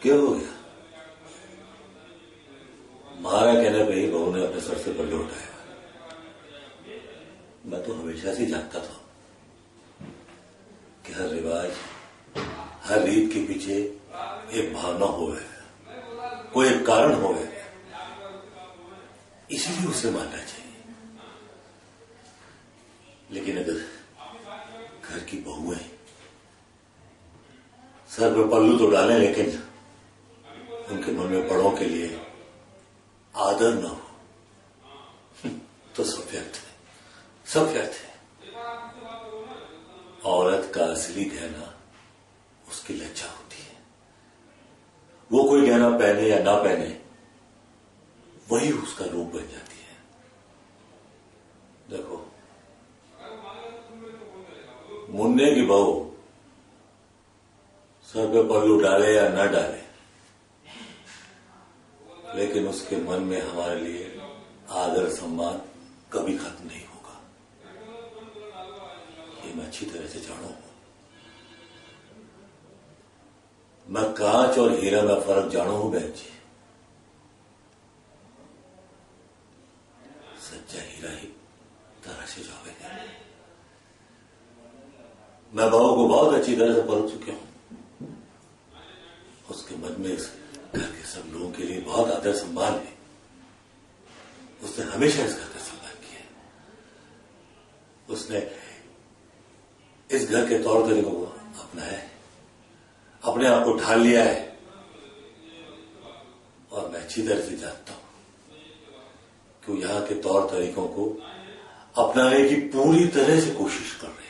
क्या हो गया? मारा कहने पे ही बहू ने अपने सर से पल्ले उठाया। मैं तो हमेशा से जानता था कि हर रिवाज, हर रीत के पीछे एक भावना होवे, कोई एक कारण होवे, इसीलिए उसे मानना चाहिए। लेकिन अगर घर की बहुएं सर पे पल्लू तो डालें, लेकिन उनके मन में बड़ों के लिए आदर न हो तो सब व्यर्थ है, सब व्यर्थ है। औरत का असली गहना उसकी लज्जा होती है। वो कोई गहना पहने या ना पहने, वही उसका रूप बन जाती है। देखो, मुन्ने की बहू सर पे पल्लू डाले या ना डाले, लेकिन उसके मन में हमारे लिए आदर सम्मान कभी खत्म नहीं होगा। ये मैं अच्छी तरह से जानू हूं। मैं कांच और हीरा में फर्क जानू हूं बहन जी। सच्चा हीरा ही तराशे जावेगा। मैं बहू को बहुत अच्छी तरह से परख चुका हूं। उसके मन में इस घर के सब लोगों के लिए बहुत आदर सम्मान है। उसने हमेशा इस घर का सम्मान किया। उसने इस घर के तौर तरीकों को अपनाया है, अपने आप को ढाल लिया है। और मैं अच्छी तरह से जानता हूं कि वो यहां के तौर तरीकों को अपनाने की पूरी तरह से कोशिश कर रहे हैं।